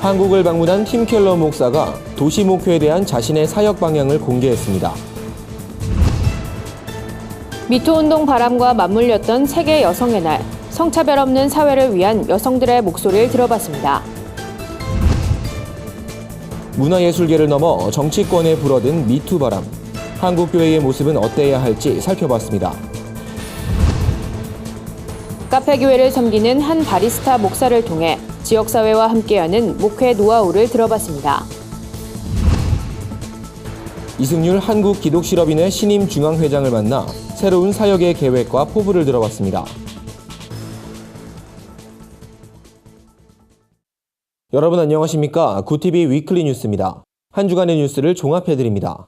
한국을 방문한 팀 켈러 목사가 도시 목회에 대한 자신의 사역 방향을 공개했습니다. 미투운동 바람과 맞물렸던 세계 여성의 날, 성차별 없는 사회를 위한 여성들의 목소리를 들어봤습니다. 문화예술계를 넘어 정치권에 불어든 미투 바람. 한국 교회의 모습은 어때야 할지 살펴봤습니다. 카페교회를 섬기는 한 바리스타 목사를 통해 지역사회와 함께하는 목회 노하우를 들어봤습니다. 이승률 한국기독실업인회 신임 중앙회장을 만나 새로운 사역의 계획과 포부를 들어봤습니다. 여러분 안녕하십니까? 구티비 위클리 뉴스입니다. 한 주간의 뉴스를 종합해드립니다.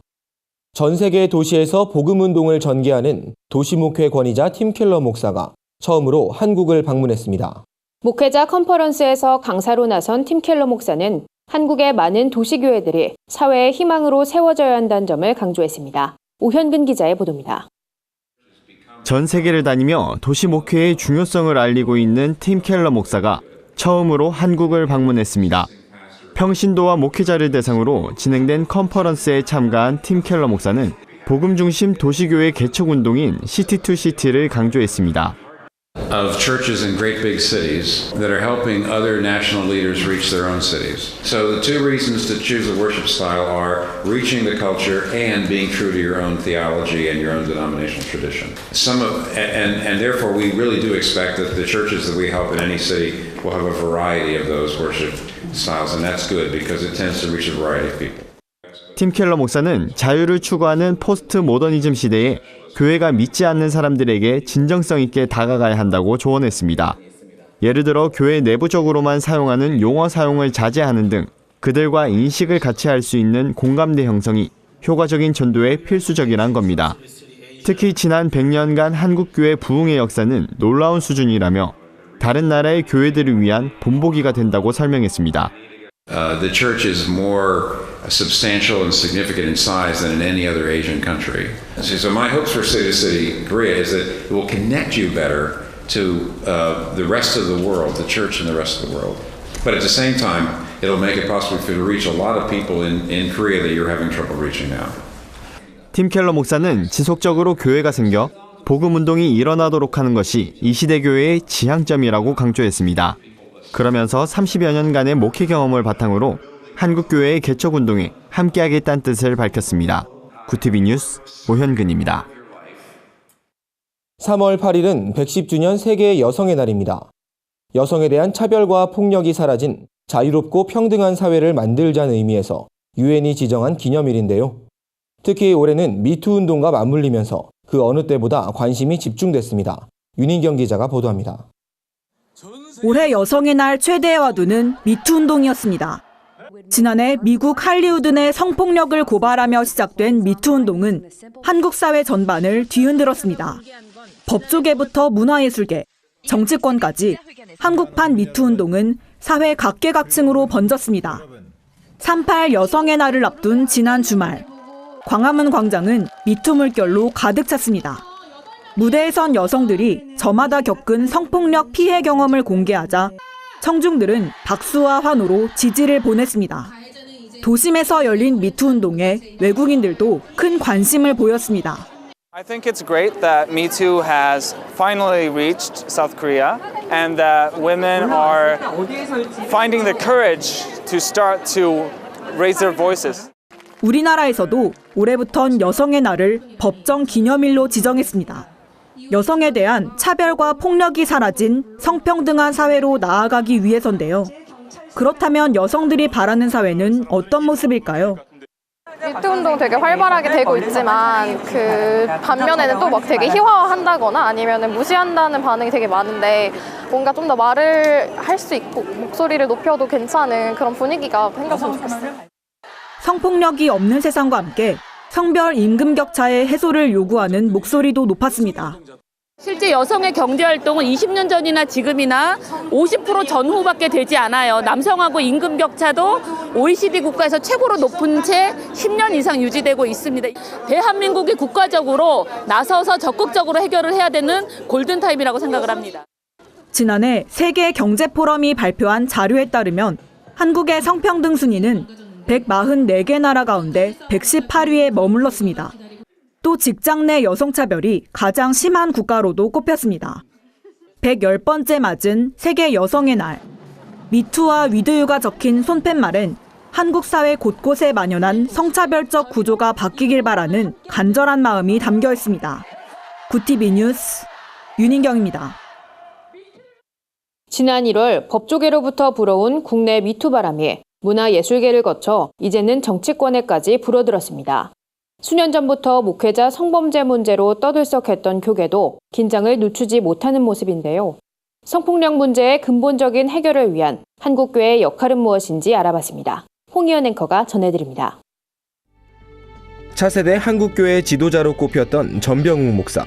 전 세계 도시에서 복음운동을 전개하는 도시목회 권위자 팀 켈러 목사가 처음으로 한국을 방문했습니다. 목회자 컨퍼런스에서 강사로 나선 팀 켈러 목사는 한국의 많은 도시교회들이 사회의 희망으로 세워져야 한다는 점을 강조했습니다. 오현근 기자의 보도입니다. 전 세계를 다니며 도시 목회의 중요성을 알리고 있는 팀 켈러 목사가 처음으로 한국을 방문했습니다. 평신도와 목회자를 대상으로 진행된 컨퍼런스에 참가한 팀 켈러 목사는 복음 중심 도시교회 개척 운동인 시티2시티를 강조했습니다. Of churches in great big cities that are helping other national leaders reach their own cities. So the two reasons to choose a worship style are reaching the culture and being true to your own theology and your own denominational tradition. And therefore we really do expect that the churches that we help in any city will have a variety of those worship styles, and that's good because it tends to reach a variety of people. 팀 켈러 목사는 자유를 추구하는 포스트 모더니즘 시대에 교회가 믿지 않는 사람들에게 진정성 있게 다가가야 한다고 조언했습니다. 예를 들어 교회 내부적으로만 사용하는 용어 사용을 자제하는 등 그들과 인식을 같이 할 수 있는 공감대 형성이 효과적인 전도에 필수적이란 겁니다. 특히 지난 100년간 한국교회 부흥의 역사는 놀라운 수준이라며 다른 나라의 교회들을 위한 본보기가 된다고 설명했습니다. The church is more substantial and significant in size than in any other Asian country. So my hopes for City to City Korea is that it will connect you better to the rest of the world, the church and the rest of the world. But at the same time, it'll make it possible for you to reach a lot of people in Korea that you're having trouble reaching now. 팀 켈러 목사는 지속적으로 교회가 생겨 복음 운동이 일어나도록 하는 것이 이 시대 교회의 지향점이라고 강조했습니다. 그러면서 30여 년간의 목회 경험을 바탕으로 한국교회의 개척운동에 함께하겠다는 뜻을 밝혔습니다. 구티비 뉴스 오현근입니다. 3월 8일은 110주년 세계 여성의 날입니다. 여성에 대한 차별과 폭력이 사라진 자유롭고 평등한 사회를 만들자는 의미에서 유엔이 지정한 기념일인데요. 특히 올해는 미투 운동과 맞물리면서 그 어느 때보다 관심이 집중됐습니다. 윤인경 기자가 보도합니다. 올해 여성의 날 최대의 화두는 미투 운동이었습니다. 지난해 미국 할리우드 내 성폭력을 고발하며 시작된 미투 운동은 한국 사회 전반을 뒤흔들었습니다. 법조계부터 문화예술계, 정치권까지 한국판 미투 운동은 사회 각계각층으로 번졌습니다. 3.8 여성의 날을 앞둔 지난 주말, 광화문 광장은 미투 물결로 가득 찼습니다. 무대에 선 여성들이 저마다 겪은 성폭력 피해 경험을 공개하자 청중들은 박수와 환호로 지지를 보냈습니다. 도심에서 열린 미투 운동에 외국인들도 큰 관심을 보였습니다. I think it's great that Me Too has finally reached South Korea and that women are finding the courage to start to raise their voices. 우리나라에서도 올해부턴 여성의 날을 법정 기념일로 지정했습니다. 여성에 대한 차별과 폭력이 사라진 성평등한 사회로 나아가기 위해서인데요. 그렇다면 여성들이 바라는 사회는 어떤 모습일까요? 미투 운동 되게 활발하게 되고 있지만 그 반면에는 또 막 되게 희화화한다거나 아니면 무시한다는 반응이 되게 많은데 뭔가 좀 더 말을 할 수 있고 목소리를 높여도 괜찮은 그런 분위기가 생겼으면 좋겠어요. 성폭력이 없는 세상과 함께 성별 임금 격차의 해소를 요구하는 목소리도 높았습니다. 실제 여성의 경제활동은 20년 전이나 지금이나 50% 전후밖에 되지 않아요. 남성하고 임금 격차도 OECD 국가에서 최고로 높은 채 10년 이상 유지되고 있습니다. 대한민국이 국가적으로 나서서 적극적으로 해결을 해야 되는 골든타임이라고 생각을 합니다. 지난해 세계경제포럼이 발표한 자료에 따르면 한국의 성평등 순위는 144개 나라 가운데 118위에 머물렀습니다. 또 직장 내 여성차별이 가장 심한 국가로도 꼽혔습니다. 110번째 맞은 세계 여성의 날. 미투와 위드유가 적힌 손팻말엔 한국 사회 곳곳에 만연한 성차별적 구조가 바뀌길 바라는 간절한 마음이 담겨 있습니다. 구티비 뉴스 윤인경입니다. 지난 1월 법조계로부터 불어온 국내 미투 바람이 문화예술계를 거쳐 이제는 정치권에까지 불어들었습니다. 수년 전부터 목회자 성범죄 문제로 떠들썩했던 교계도 긴장을 늦추지 못하는 모습인데요. 성폭력 문제의 근본적인 해결을 위한 한국교회의 역할은 무엇인지 알아봤습니다. 홍희연 앵커가 전해드립니다. 차세대 한국교회 지도자로 꼽혔던 전병욱 목사,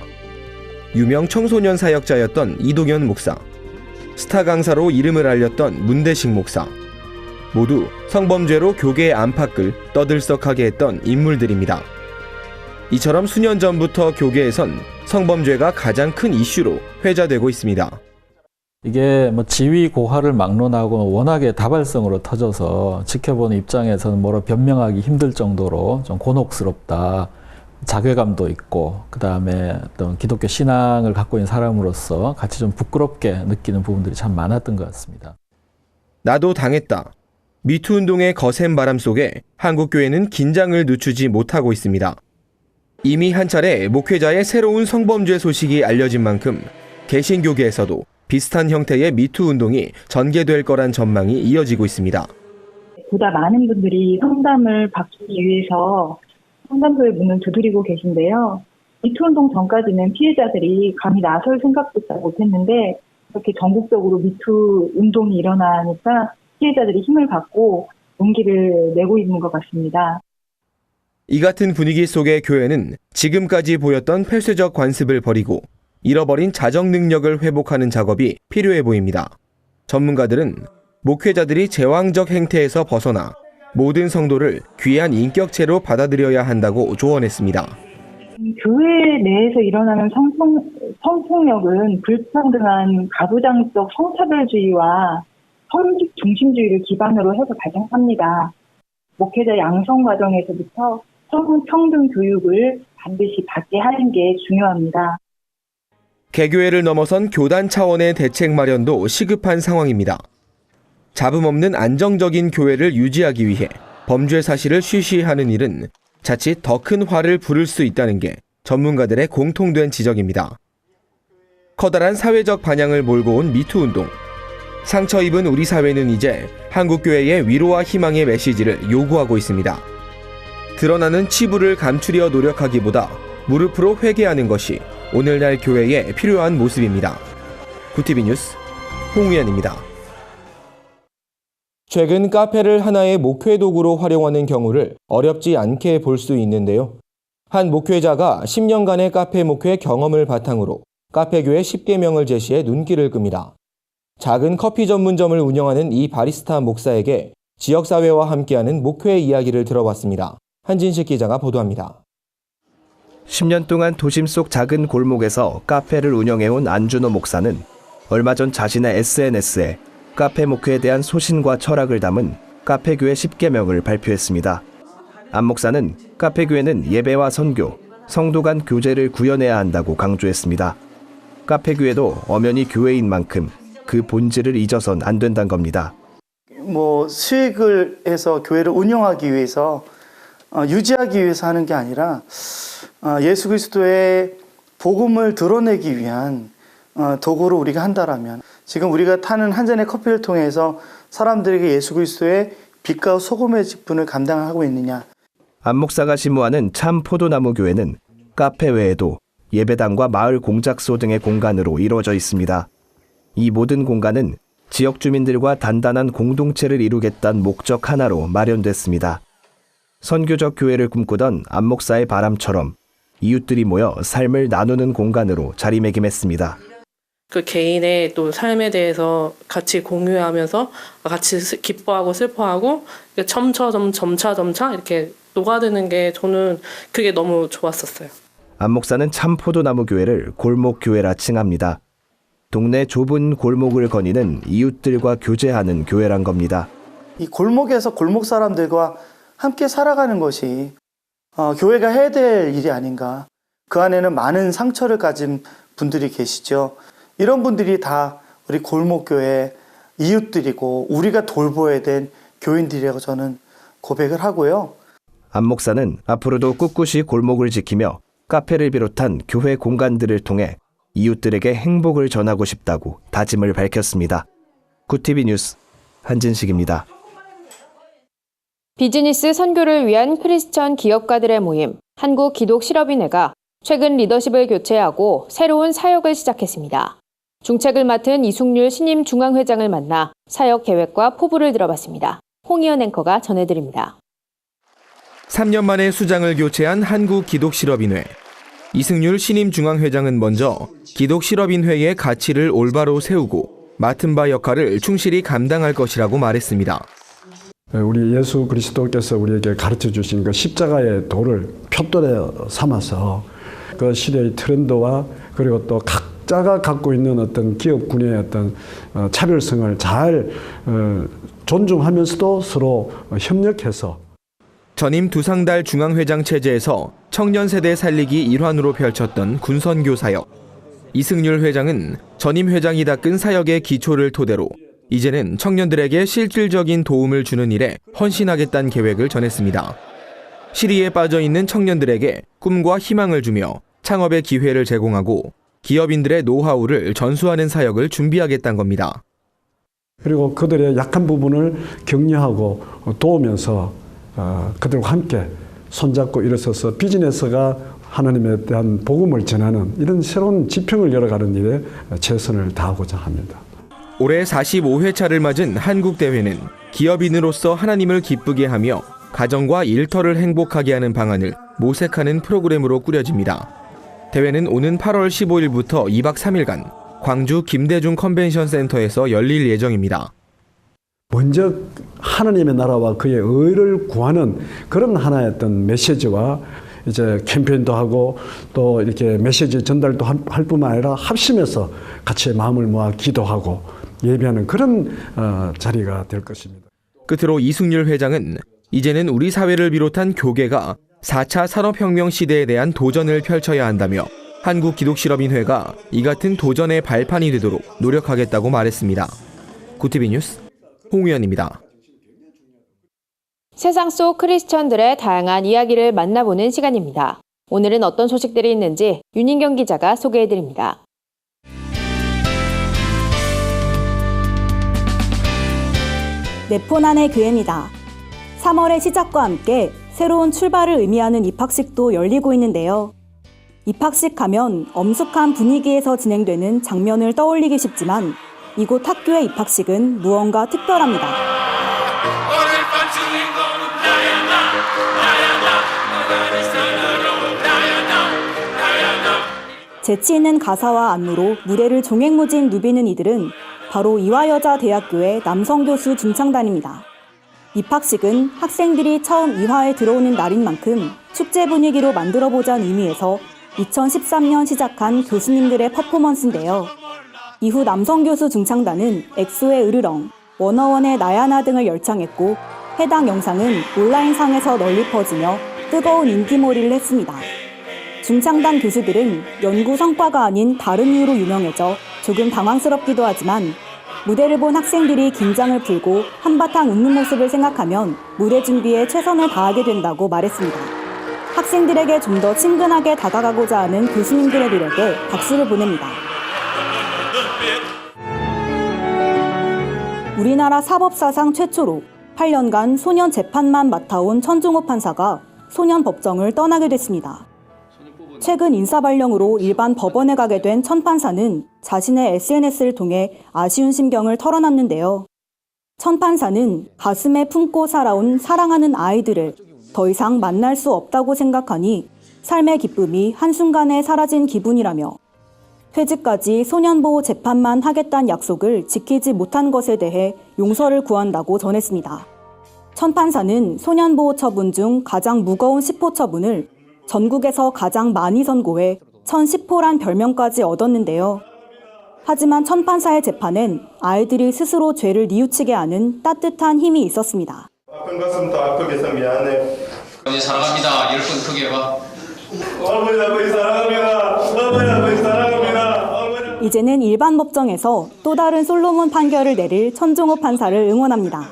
유명 청소년 사역자였던 이동현 목사, 스타 강사로 이름을 알렸던 문대식 목사, 모두 성범죄로 교계의 안팎을 떠들썩하게 했던 인물들입니다. 이처럼 수년 전부터 교계에선 성범죄가 가장 큰 이슈로 회자되고 있습니다. 이게 지위 고하를 막론하고 워낙에 다발성으로 터져서 지켜보는 입장에서는 뭐라 변명하기 힘들 정도로 좀 곤혹스럽다. 자괴감도 있고 그다음에 어떤 기독교 신앙을 갖고 있는 사람으로서 같이 좀 부끄럽게 느끼는 부분들이 참 많았던 것 같습니다. 나도 당했다. 미투 운동의 거센 바람 속에 한국교회는 긴장을 늦추지 못하고 있습니다. 이미 한 차례 목회자의 새로운 성범죄 소식이 알려진 만큼 개신교계에서도 비슷한 형태의 미투 운동이 전개될 거란 전망이 이어지고 있습니다. 보다 많은 분들이 상담을 받기 위해서 상담소의 문을 두드리고 계신데요. 미투 운동 전까지는 피해자들이 감히 나설 생각조차 못했는데 이렇게 전국적으로 미투 운동이 일어나니까 피해자들이 힘을 받고 용기를 내고 있는 것 같습니다. 이 같은 분위기 속에 교회는 지금까지 보였던 폐쇄적 관습을 버리고 잃어버린 자정 능력을 회복하는 작업이 필요해 보입니다. 전문가들은 목회자들이 제왕적 행태에서 벗어나 모든 성도를 귀한 인격체로 받아들여야 한다고 조언했습니다. 교회 내에서 일어나는 성폭력은 불평등한 가부장적 성차별주의와 성직 중심주의를 기반으로 해서 발생합니다. 목회자 양성 과정에서부터 성평등 교육을 반드시 받게 하는 게 중요합니다. 개교회를 넘어선 교단 차원의 대책 마련도 시급한 상황입니다. 잡음 없는 안정적인 교회를 유지하기 위해 범죄 사실을 쉬쉬하는 일은 자칫 더 큰 화를 부를 수 있다는 게 전문가들의 공통된 지적입니다. 커다란 사회적 반향을 몰고 온 미투 운동. 상처 입은 우리 사회는 이제 한국교회의 위로와 희망의 메시지를 요구하고 있습니다. 드러나는 치부를 감추려 노력하기보다 무릎으로 회개하는 것이 오늘날 교회에 필요한 모습입니다. 구티비 뉴스 홍우연입니다. 최근 카페를 하나의 목회 도구로 활용하는 경우를 어렵지 않게 볼 수 있는데요. 한 목회자가 10년간의 카페 목회 경험을 바탕으로 카페교회 10계명을 제시해 눈길을 끕니다. 작은 커피 전문점을 운영하는 이 바리스타 목사에게 지역사회와 함께하는 목회 이야기를 들어봤습니다. 한진식 기자가 보도합니다. 10년 동안 도심 속 작은 골목에서 카페를 운영해온 안준호 목사는 얼마 전 자신의 SNS에 카페 목회에 대한 소신과 철학을 담은 카페교회 10계명을 발표했습니다. 안 목사는 카페교회는 예배와 선교, 성도 간 교제를 구현해야 한다고 강조했습니다. 카페교회도 엄연히 교회인 만큼 그 본질을 잊어선 안 된다는 겁니다. 수익을 해서 교회를 운영하기 위해서 유지하기 위해서 하는 게 아니라 예수 그리스도의 복음을 드러내기 위한 도구로 우리가 한다라면 지금 우리가 타는 한 잔의 커피를 통해서 사람들에게 예수 그리스도의 빛과 소금의 직분을 감당하고 있느냐. 안 목사가 심호하는 참 포도나무 교회는 카페 외에도 예배당과 마을 공작소 등의 공간으로 이루어져 있습니다. 이 모든 공간은 지역 주민들과 단단한 공동체를 이루겠다는 목적 하나로 마련됐습니다. 선교적 교회를 꿈꾸던 안 목사의 바람처럼 이웃들이 모여 삶을 나누는 공간으로 자리매김했습니다. 그 개인의 또 삶에 대해서 같이 공유하면서 같이 기뻐하고 슬퍼하고 점차 이렇게 녹아드는 게 저는 그게 너무 좋았었어요. 안 목사는 참 포도나무 교회를 골목 교회라 칭합니다. 동네 좁은 골목을 거니는 이웃들과 교제하는 교회란 겁니다. 이 골목에서 골목 사람들과 함께 살아가는 것이 교회가 해야 될 일이 아닌가. 그 안에는 많은 상처를 가진 분들이 계시죠. 이런 분들이 다 우리 골목교회 이웃들이고 우리가 돌보아야 된 교인들이라고 저는 고백을 하고요. 안 목사는 앞으로도 꿋꿋이 골목을 지키며 카페를 비롯한 교회 공간들을 통해 이웃들에게 행복을 전하고 싶다고 다짐을 밝혔습니다. 구TV 뉴스 한진식입니다. 비즈니스 선교를 위한 크리스천 기업가들의 모임 한국기독실업인회가 최근 리더십을 교체하고 새로운 사역을 시작했습니다. 중책을 맡은 이승률 신임 중앙회장을 만나 사역 계획과 포부를 들어봤습니다. 홍희연 앵커가 전해드립니다. 3년 만에 수장을 교체한 한국기독실업인회. 이승률 신임 중앙회장은 먼저 기독실업인회의 가치를 올바로 세우고 맡은 바 역할을 충실히 감당할 것이라고 말했습니다. 우리 예수 그리스도께서 우리에게 가르쳐 주신 그 십자가의 도를 표돌에 삼아서 그 시대의 트렌드와 그리고 또 각자가 갖고 있는 어떤 기업군의 어떤 차별성을 잘 존중하면서도 서로 협력해서 전임 두상달 중앙회장 체제에서 청년 세대 살리기 일환으로 펼쳤던 군선교 사역. 이승률 회장은 전임 회장이 닦은 사역의 기초를 토대로 이제는 청년들에게 실질적인 도움을 주는 일에 헌신하겠다는 계획을 전했습니다. 시리에 빠져 있는 청년들에게 꿈과 희망을 주며 창업의 기회를 제공하고 기업인들의 노하우를 전수하는 사역을 준비하겠다는 겁니다. 그리고 그들의 약한 부분을 격려하고 도우면서 그들과 함께 손잡고 일어서서 비즈니스가 하나님에 대한 복음을 전하는 이런 새로운 지평을 열어가는 일에 최선을 다하고자 합니다. 올해 45회차를 맞은 한국대회는 기업인으로서 하나님을 기쁘게 하며 가정과 일터를 행복하게 하는 방안을 모색하는 프로그램으로 꾸려집니다. 대회는 오는 8월 15일부터 2박 3일간 광주 김대중 컨벤션 센터에서 열릴 예정입니다. 먼저 하나님의 나라와 그의 의를 구하는 그런 하나의 어떤 메시지와 이제 캠페인도 하고 또 이렇게 메시지 전달도 할 뿐만 아니라 합심해서 같이 마음을 모아 기도하고 예배하는 그런 자리가 될 것입니다. 끝으로 이승률 회장은 이제는 우리 사회를 비롯한 교계가 4차 산업혁명 시대에 대한 도전을 펼쳐야 한다며 한국기독실업인회가 이 같은 도전의 발판이 되도록 노력하겠다고 말했습니다. 구TV 뉴스 홍우연입니다. 세상 속 크리스천들의 다양한 이야기를 만나보는 시간입니다. 오늘은 어떤 소식들이 있는지 윤인경 기자가 소개해드립니다. 네포난의 교회입니다. 3월의 시작과 함께 새로운 출발을 의미하는 입학식도 열리고 있는데요. 입학식 가면 엄숙한 분위기에서 진행되는 장면을 떠올리기 쉽지만 이곳 학교의 입학식은 무언가 특별합니다. 재치 있는 가사와 안무로 무대를 종횡무진 누비는 이들은 바로 이화여자대학교의 남성교수 중창단입니다. 입학식은 학생들이 처음 이화에 들어오는 날인 만큼 축제 분위기로 만들어보자는 의미에서 2013년 시작한 교수님들의 퍼포먼스인데요. 이후 남성교수 중창단은 엑소의 으르렁, 워너원의 나야나 등을 열창했고 해당 영상은 온라인상에서 널리 퍼지며 뜨거운 인기몰이를 했습니다. 중창단 교수들은 연구 성과가 아닌 다른 이유로 유명해져 조금 당황스럽기도 하지만 무대를 본 학생들이 긴장을 풀고 한바탕 웃는 모습을 생각하면 무대 준비에 최선을 다하게 된다고 말했습니다. 학생들에게 좀 더 친근하게 다가가고자 하는 교수님들의 노력에 박수를 보냅니다. 우리나라 사법사상 최초로 8년간 소년 재판만 맡아온 천중호 판사가 소년 법정을 떠나게 됐습니다. 최근 인사발령으로 일반 법원에 가게 된 천 판사는 자신의 SNS를 통해 아쉬운 심경을 털어놨는데요. 천 판사는 가슴에 품고 살아온 사랑하는 아이들을 더 이상 만날 수 없다고 생각하니 삶의 기쁨이 한순간에 사라진 기분이라며 퇴직까지 소년보호 재판만 하겠다는 약속을 지키지 못한 것에 대해 용서를 구한다고 전했습니다. 천 판사는 소년보호 처분 중 가장 무거운 10호 처분을 전국에서 가장 많이 선고해 1010호란 별명까지 얻었는데요. 하지만 천판사의 재판엔 아이들이 스스로 죄를 뉘우치게 하는 따뜻한 힘이 있었습니다. 아픈 것은 더 아프게서 미안해. 아버지 사랑합니다. 10분 크게 해봐. 아버지 사랑합니다. 아버지 사랑합니다. 이제는 일반 법정에서 또 다른 솔로몬 판결을 내릴 천종호 판사를 응원합니다.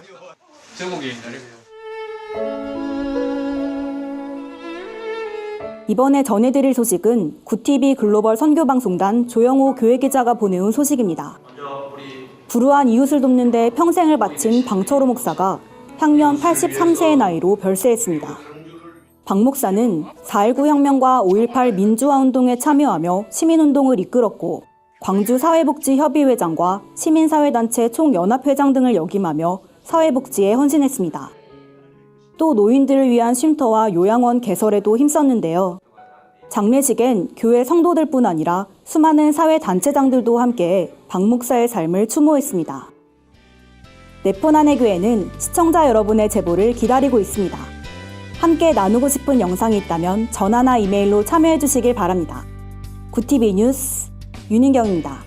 이번에 전해드릴 소식은 구TV 글로벌 선교방송단 조영호 교회기자가 보내온 소식입니다. 불우한 이웃을 돕는 데 평생을 바친 방철호 목사가 향년 83세의 나이로 별세했습니다. 방 목사는 4.19 혁명과 5.18 민주화 운동에 참여하며 시민운동을 이끌었고 광주 사회복지협의회장과 시민사회단체 총연합회장 등을 역임하며 사회복지에 헌신했습니다. 또 노인들을 위한 쉼터와 요양원 개설에도 힘썼는데요. 장례식엔 교회 성도들뿐 아니라 수많은 사회단체장들도 함께 방 목사의 삶을 추모했습니다. 네포난의 교회는 시청자 여러분의 제보를 기다리고 있습니다. 함께 나누고 싶은 영상이 있다면 전화나 이메일로 참여해 주시길 바랍니다. 구TV 뉴스 윤인경입니다.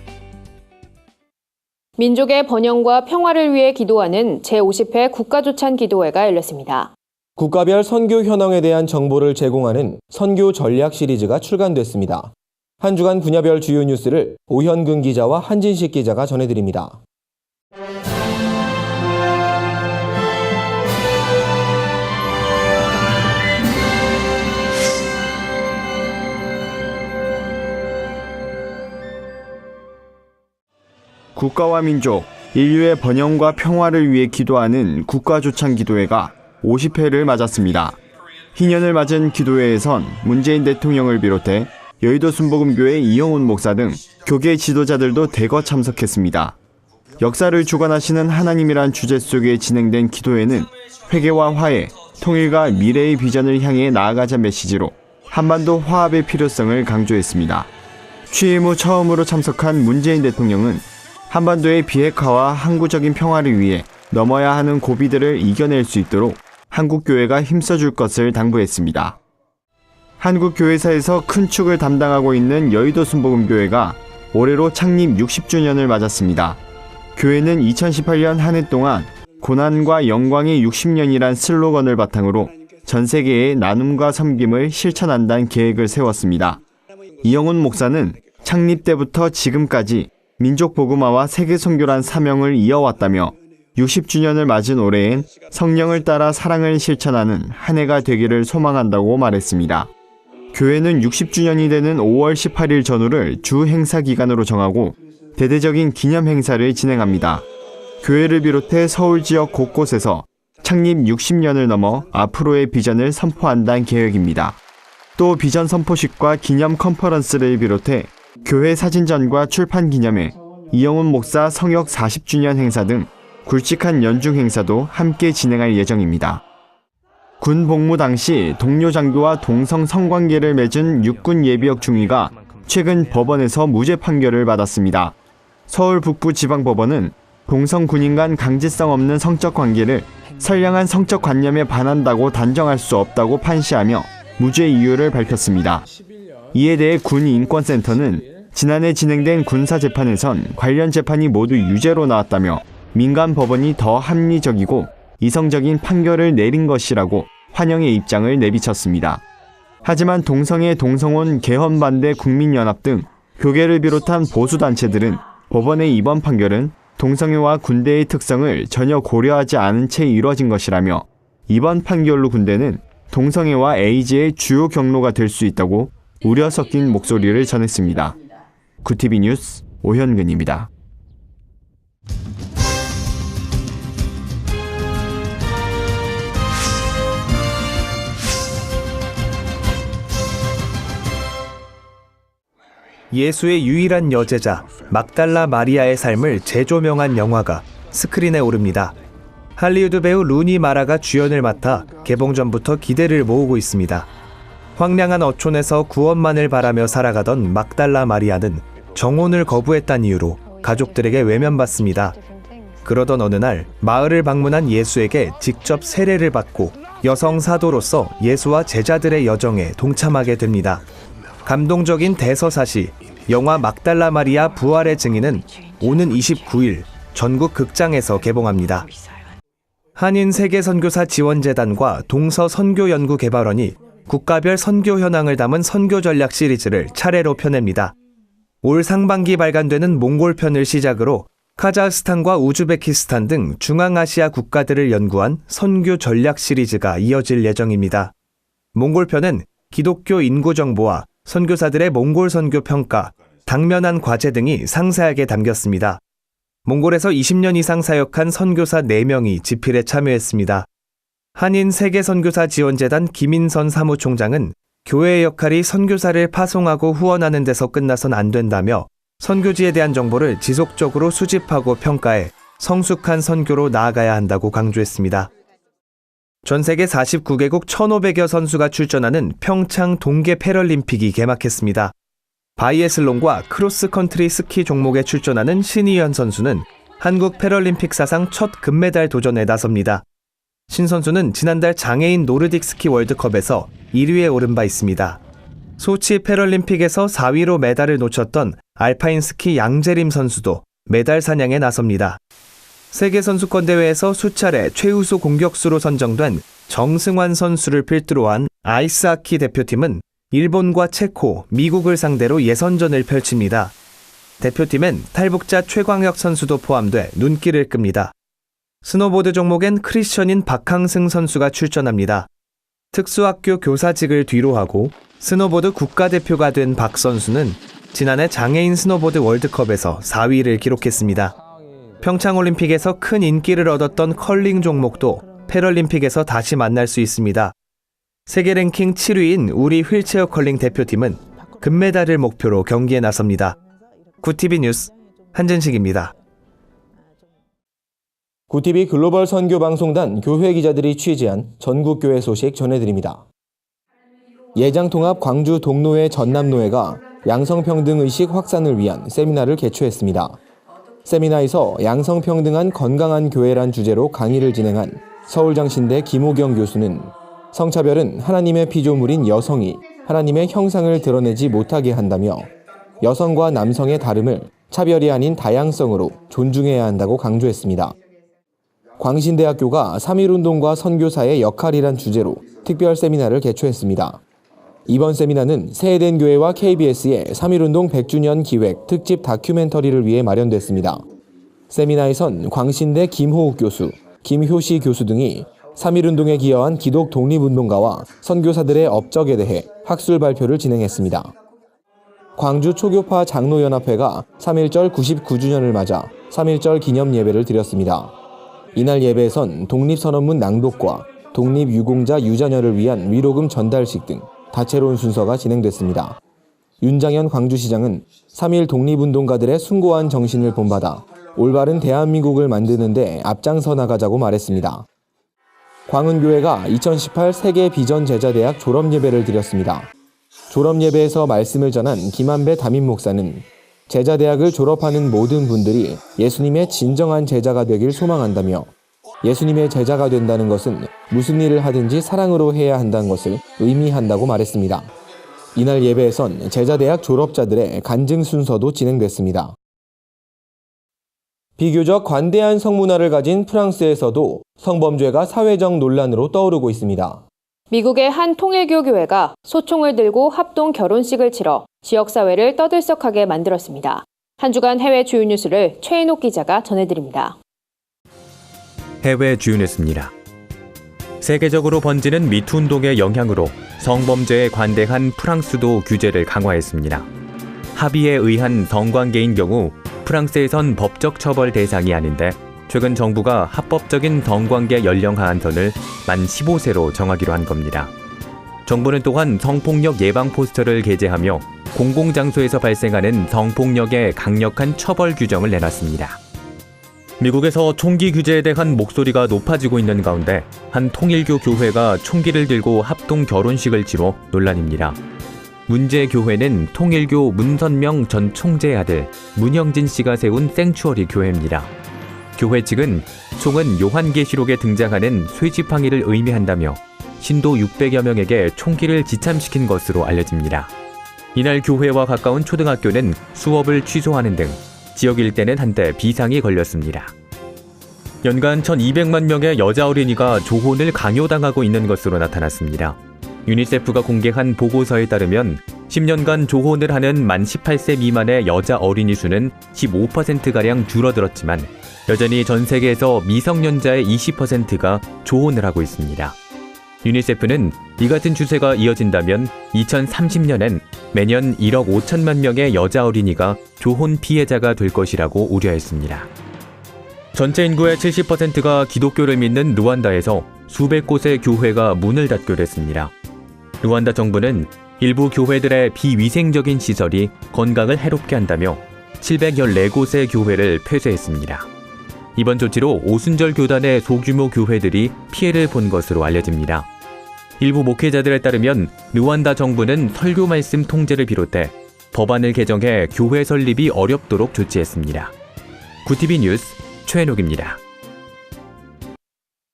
민족의 번영과 평화를 위해 기도하는 제50회 국가조찬 기도회가 열렸습니다. 국가별 선교 현황에 대한 정보를 제공하는 선교 전략 시리즈가 출간됐습니다. 한 주간 분야별 주요 뉴스를 오현근 기자와 한진식 기자가 전해드립니다. 국가와 민족, 인류의 번영과 평화를 위해 기도하는 국가조찬 기도회가 50회를 맞았습니다. 희년을 맞은 기도회에선 문재인 대통령을 비롯해 여의도 순복음교회 이영훈 목사 등 교계 지도자들도 대거 참석했습니다. 역사를 주관하시는 하나님이란 주제 속에 진행된 기도회는 회개와 화해, 통일과 미래의 비전을 향해 나아가자 메시지로 한반도 화합의 필요성을 강조했습니다. 취임 후 처음으로 참석한 문재인 대통령은 한반도의 비핵화와 항구적인 평화를 위해 넘어야 하는 고비들을 이겨낼 수 있도록 한국교회가 힘써줄 것을 당부했습니다. 한국교회사에서 큰 축을 담당하고 있는 여의도 순복음교회가 올해로 창립 60주년을 맞았습니다. 교회는 2018년 한 해 동안 고난과 영광의 60년이란 슬로건을 바탕으로 전 세계의 나눔과 섬김을 실천한다는 계획을 세웠습니다. 이영훈 목사는 창립 때부터 지금까지 민족 복음화와 세계 선교란 사명을 이어왔다며 60주년을 맞은 올해엔 성령을 따라 사랑을 실천하는 한 해가 되기를 소망한다고 말했습니다. 교회는 60주년이 되는 5월 18일 전후를 주 행사 기간으로 정하고 대대적인 기념 행사를 진행합니다. 교회를 비롯해 서울 지역 곳곳에서 창립 60년을 넘어 앞으로의 비전을 선포한다는 계획입니다. 또 비전 선포식과 기념 컨퍼런스를 비롯해 교회 사진전과 출판 기념회, 이영훈 목사 성역 40주년 행사 등 굵직한 연중 행사도 함께 진행할 예정입니다. 군 복무 당시 동료 장교와 동성 성관계를 맺은 육군 예비역 중위가 최근 법원에서 무죄 판결을 받았습니다. 서울 북부지방법원은 동성 군인 간 강제성 없는 성적 관계를 선량한 성적 관념에 반한다고 단정할 수 없다고 판시하며 무죄 이유를 밝혔습니다. 이에 대해 군인권센터는 지난해 진행된 군사재판에선 관련 재판이 모두 유죄로 나왔다며 민간 법원이 더 합리적이고 이성적인 판결을 내린 것이라고 환영의 입장을 내비쳤습니다. 하지만 동성애 동성혼 개헌 반대 국민연합 등 교계를 비롯한 보수단체들은 법원의 이번 판결은 동성애와 군대의 특성을 전혀 고려하지 않은 채 이뤄진 것이라며 이번 판결로 군대는 동성애와 에이즈의 주요 경로가 될 수 있다고 우려 섞인 목소리를 전했습니다. 구TV 뉴스 오현근입니다. 예수의 유일한 여제자 막달라 마리아의 삶을 재조명한 영화가 스크린에 오릅니다. 할리우드 배우 루니 마라가 주연을 맡아 개봉 전부터 기대를 모으고 있습니다. 황량한 어촌에서 구원만을 바라며 살아가던 막달라 마리아는 정혼을 거부했다는 이유로 가족들에게 외면받습니다. 그러던 어느 날 마을을 방문한 예수에게 직접 세례를 받고 여성 사도로서 예수와 제자들의 여정에 동참하게 됩니다. 감동적인 대서사시 영화 막달라 마리아 부활의 증인은 오는 29일 전국 극장에서 개봉합니다. 한인 세계선교사 지원재단과 동서선교연구개발원이 국가별 선교 현황을 담은 선교 전략 시리즈를 차례로 펴냅니다. 올 상반기 발간되는 몽골편을 시작으로 카자흐스탄과 우즈베키스탄 등 중앙아시아 국가들을 연구한 선교 전략 시리즈가 이어질 예정입니다. 몽골편은 기독교 인구 정보와 선교사들의 몽골 선교 평가, 당면한 과제 등이 상세하게 담겼습니다. 몽골에서 20년 이상 사역한 선교사 4명이 집필에 참여했습니다. 한인 세계선교사 지원재단 김인선 사무총장은 교회의 역할이 선교사를 파송하고 후원하는 데서 끝나선 안 된다며 선교지에 대한 정보를 지속적으로 수집하고 평가해 성숙한 선교로 나아가야 한다고 강조했습니다. 전 세계 49개국 1,500여 선수가 출전하는 평창 동계 패럴림픽이 개막했습니다. 바이애슬론과 크로스컨트리 스키 종목에 출전하는 신희연 선수는 한국 패럴림픽 사상 첫 금메달 도전에 나섭니다. 신 선수는 지난달 장애인 노르딕 스키 월드컵에서 1위에 오른 바 있습니다. 소치 패럴림픽에서 4위로 메달을 놓쳤던 알파인 스키 양재림 선수도 메달 사냥에 나섭니다. 세계선수권대회에서 수차례 최우수 공격수로 선정된 정승환 선수를 필두로 한 아이스하키 대표팀은 일본과 체코, 미국을 상대로 예선전을 펼칩니다. 대표팀엔 탈북자 최광혁 선수도 포함돼 눈길을 끕니다. 스노보드 종목엔 크리스천인 박항승 선수가 출전합니다. 특수학교 교사직을 뒤로 하고 스노보드 국가대표가 된 박 선수는 지난해 장애인 스노보드 월드컵에서 4위를 기록했습니다. 평창올림픽에서 큰 인기를 얻었던 컬링 종목도 패럴림픽에서 다시 만날 수 있습니다. 세계 랭킹 7위인 우리 휠체어 컬링 대표팀은 금메달을 목표로 경기에 나섭니다. 구TV 뉴스 한진식입니다. 구TV 글로벌 선교방송단 교회 기자들이 취재한 전국교회 소식 전해드립니다. 예장통합 광주 동노회 전남노회가 양성평등의식 확산을 위한 세미나를 개최했습니다. 세미나에서 양성평등한 건강한 교회란 주제로 강의를 진행한 서울장신대 김호경 교수는 성차별은 하나님의 피조물인 여성이 하나님의 형상을 드러내지 못하게 한다며 여성과 남성의 다름을 차별이 아닌 다양성으로 존중해야 한다고 강조했습니다. 광신대학교가 3.1운동과 선교사의 역할이란 주제로 특별 세미나를 개최했습니다. 이번 세미나는 새해된 교회와 KBS의 3.1운동 100주년 기획 특집 다큐멘터리를 위해 마련됐습니다. 세미나에선 광신대 김호욱 교수, 김효시 교수 등이 3.1운동에 기여한 기독 독립운동가와 선교사들의 업적에 대해 학술 발표를 진행했습니다. 광주 초교파 장로연합회가 3.1절 99주년을 맞아 3.1절 기념 예배를 드렸습니다. 이날 예배에선 독립선언문 낭독과 독립유공자 유자녀를 위한 위로금 전달식 등 다채로운 순서가 진행됐습니다. 윤장현 광주시장은 3.1 독립운동가들의 숭고한 정신을 본받아 올바른 대한민국을 만드는 데 앞장서 나가자고 말했습니다. 광은교회가 2018 세계 비전 제자대학 졸업예배를 드렸습니다. 졸업예배에서 말씀을 전한 김한배 담임 목사는 제자대학을 졸업하는 모든 분들이 예수님의 진정한 제자가 되길 소망한다며 예수님의 제자가 된다는 것은 무슨 일을 하든지 사랑으로 해야 한다는 것을 의미한다고 말했습니다. 이날 예배에선 제자대학 졸업자들의 간증 순서도 진행됐습니다. 비교적 관대한 성문화를 가진 프랑스에서도 성범죄가 사회적 논란으로 떠오르고 있습니다. 미국의 한 통일교 교회가 소총을 들고 합동 결혼식을 치러 지역사회를 떠들썩하게 만들었습니다. 한 주간 해외 주요 뉴스를 최인옥 기자가 전해드립니다. 해외 주요 뉴스입니다. 세계적으로 번지는 미투 운동의 영향으로 성범죄에 관대한 프랑스도 규제를 강화했습니다. 합의에 의한 성관계인 경우 프랑스에선 법적 처벌 대상이 아닌데 최근 정부가 합법적인 성관계 연령 하한선을 만 15세로 정하기로 한 겁니다. 정부는 또한 성폭력 예방 포스터를 게재하며 공공장소에서 발생하는 성폭력에 강력한 처벌 규정을 내놨습니다. 미국에서 총기 규제에 대한 목소리가 높아지고 있는 가운데 한 통일교 교회가 총기를 들고 합동 결혼식을 치러 논란입니다. 문제 교회는 통일교 문선명 전 총재의 아들 문영진 씨가 세운 생추어리 교회입니다. 교회 측은 총은 요한계시록에 등장하는 쇠지팡이를 의미한다며 신도 600여 명에게 총기를 지참시킨 것으로 알려집니다. 이날 교회와 가까운 초등학교는 수업을 취소하는 등 지역 일대는 한때 비상이 걸렸습니다. 연간 1,200만 명의 여자 어린이가 조혼을 강요당하고 있는 것으로 나타났습니다. 유니세프가 공개한 보고서에 따르면 10년간 조혼을 하는 만 18세 미만의 여자 어린이 수는 15%가량 줄어들었지만 여전히 전 세계에서 미성년자의 20%가 조혼을 하고 있습니다. 유니세프는 이 같은 추세가 이어진다면 2030년엔 매년 1억 5천만 명의 여자 어린이가 조혼 피해자가 될 것이라고 우려했습니다. 전체 인구의 70%가 기독교를 믿는 루안다에서 수백 곳의 교회가 문을 닫기로 했습니다. 루안다 정부는 일부 교회들의 비위생적인 시설이 건강을 해롭게 한다며 714곳의 교회를 폐쇄했습니다. 이번 조치로 오순절 교단의 소규모 교회들이 피해를 본 것으로 알려집니다. 일부 목회자들에 따르면 루안다 정부는 설교 말씀 통제를 비롯해 법안을 개정해 교회 설립이 어렵도록 조치했습니다. 구티비 뉴스 최현옥입니다.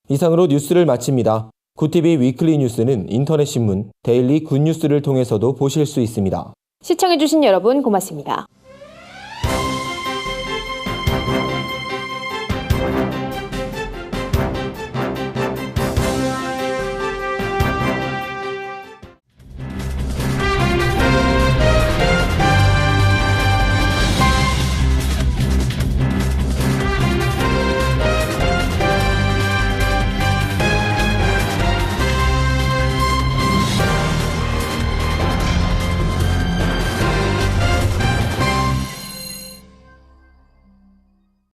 이상으로 뉴스를 마칩니다. 구티비 위클리 뉴스는 인터넷 신문 데일리 굿뉴스를 통해서도 보실 수 있습니다. 시청해주신 여러분 고맙습니다.